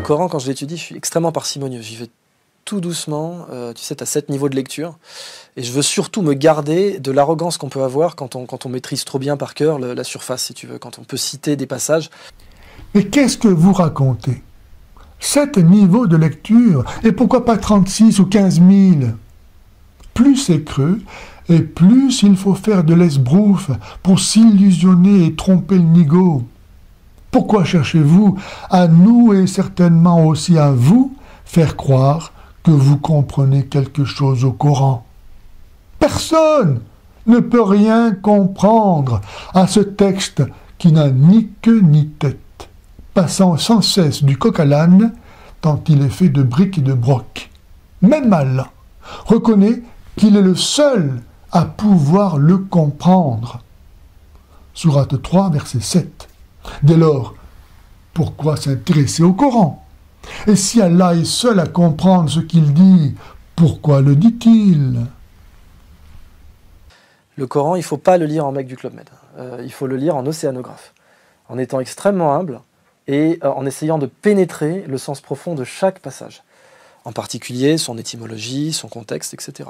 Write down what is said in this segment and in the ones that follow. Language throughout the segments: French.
Le Coran, quand je l'étudie, je suis extrêmement parcimonieux. J'y vais tout doucement. Tu sais, tu as 7 niveaux de lecture. Et je veux surtout me garder de l'arrogance qu'on peut avoir quand on maîtrise trop bien par cœur la surface, si tu veux, quand on peut citer des passages. Mais qu'est-ce que vous racontez? 7 niveaux de lecture, et pourquoi pas 36 ou 15 000? Plus c'est creux, et plus il faut faire de l'esbrouffe pour s'illusionner et tromper le nigo. Pourquoi cherchez-vous à nous et certainement aussi à vous faire croire que vous comprenez quelque chose au Coran? Personne ne peut rien comprendre à ce texte qui n'a ni queue ni tête, passant sans cesse du coq à l'âne, tant il est fait de briques et de brocs. Même Allah reconnaît qu'il est le seul à pouvoir le comprendre. Sourate 3, verset 7. Dès lors, pourquoi s'intéresser au Coran? Et si Allah est seul à comprendre ce qu'il dit, pourquoi le dit-il? Le Coran, il ne faut pas le lire en mec du Club Med. Il faut le lire en océanographe, en étant extrêmement humble et en essayant de pénétrer le sens profond de chaque passage. En particulier son étymologie, son contexte, etc.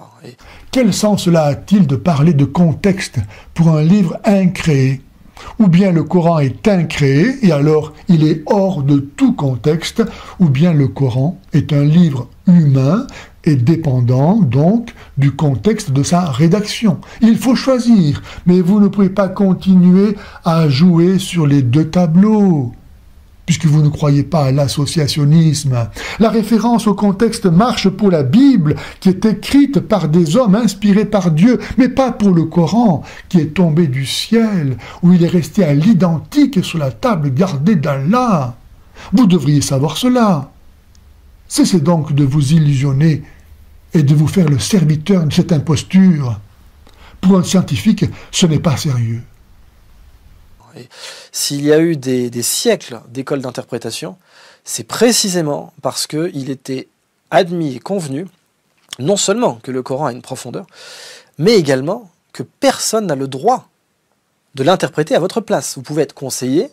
Quel sens cela a-t-il de parler de contexte pour un livre incréé? Ou bien le Coran est incréé et alors il est hors de tout contexte, ou bien le Coran est un livre humain et dépendant donc du contexte de sa rédaction. Il faut choisir, mais vous ne pouvez pas continuer à jouer sur les deux tableaux, puisque vous ne croyez pas à l'associationnisme. La référence au contexte marche pour la Bible, qui est écrite par des hommes inspirés par Dieu, mais pas pour le Coran, qui est tombé du ciel, où il est resté à l'identique sur la table gardée d'Allah. Vous devriez savoir cela. Cessez donc de vous illusionner et de vous faire le serviteur de cette imposture. Pour un scientifique, ce n'est pas sérieux. Et s'il y a eu des siècles d'écoles d'interprétation, c'est précisément parce qu'il était admis et convenu, non seulement que le Coran a une profondeur, mais également que personne n'a le droit de l'interpréter à votre place. Vous pouvez être conseillé,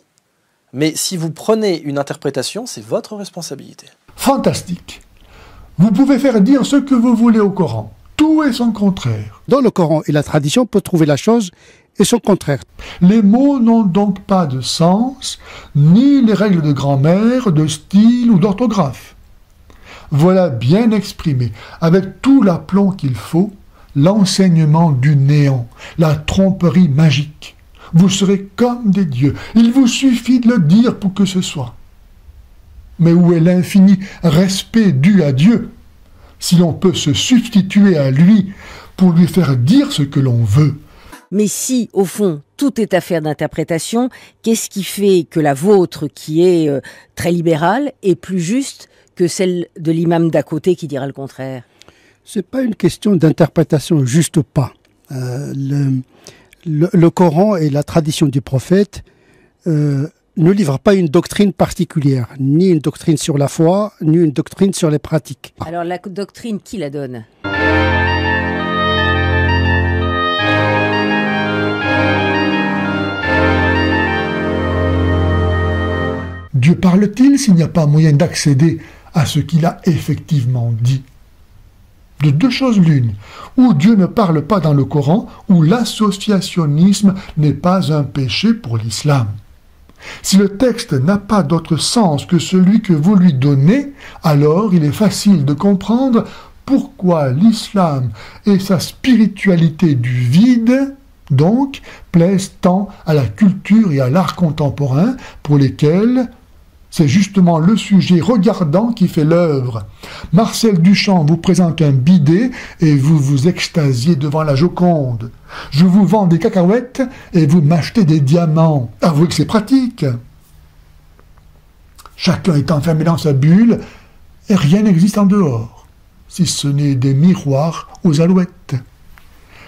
mais si vous prenez une interprétation, c'est votre responsabilité. Fantastique. Vous pouvez faire dire ce que vous voulez au Coran. Tout est son contraire. Dans le Coran et la tradition, on peut trouver la chose et son contraire. Les mots n'ont donc pas de sens, ni les règles de grammaire, de style ou d'orthographe. Voilà bien exprimé, avec tout l'aplomb qu'il faut, l'enseignement du néant, la tromperie magique. Vous serez comme des dieux, il vous suffit de le dire pour que ce soit. Mais où est l'infini respect dû à Dieu, si l'on peut se substituer à lui pour lui faire dire ce que l'on veut? Mais si, au fond, tout est affaire d'interprétation, qu'est-ce qui fait que la vôtre, qui est très libérale, est plus juste que celle de l'imam d'à côté qui dira le contraire? C'est pas une question d'interprétation juste ou pas. Le Coran et la tradition du prophète ne livrent pas une doctrine particulière, ni une doctrine sur la foi, ni une doctrine sur les pratiques. Alors la doctrine, qui la donne? Dieu parle-t-il s'il n'y a pas moyen d'accéder à ce qu'il a effectivement dit? De deux choses l'une, ou Dieu ne parle pas dans le Coran, ou l'associationnisme n'est pas un péché pour l'islam. Si le texte n'a pas d'autre sens que celui que vous lui donnez, alors il est facile de comprendre pourquoi l'islam et sa spiritualité du vide, donc, plaisent tant à la culture et à l'art contemporain, pour lesquels c'est justement le sujet regardant qui fait l'œuvre. Marcel Duchamp vous présente un bidet et vous vous extasiez devant la Joconde. Je vous vends des cacahuètes et vous m'achetez des diamants. Avouez que c'est pratique. Chacun est enfermé dans sa bulle et rien n'existe en dehors, si ce n'est des miroirs aux alouettes.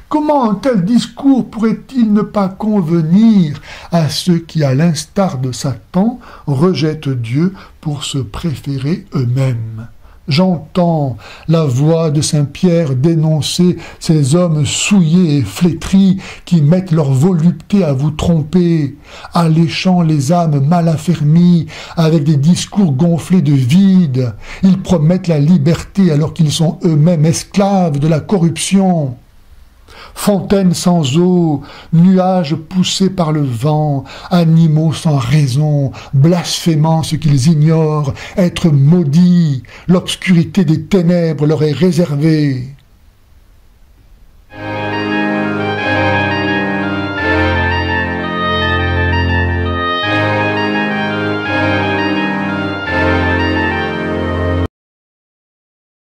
Comment un tel discours pourrait-il ne pas convenir à ceux qui, à l'instar de Satan, rejettent Dieu pour se préférer eux-mêmes? J'entends la voix de Saint-Pierre dénoncer ces hommes souillés et flétris qui mettent leur volupté à vous tromper, alléchant les âmes mal affermies avec des discours gonflés de vide. Ils promettent la liberté alors qu'ils sont eux-mêmes esclaves de la corruption. Fontaines sans eau, nuages poussés par le vent, animaux sans raison, blasphémant ce qu'ils ignorent, êtres maudits, l'obscurité des ténèbres leur est réservée.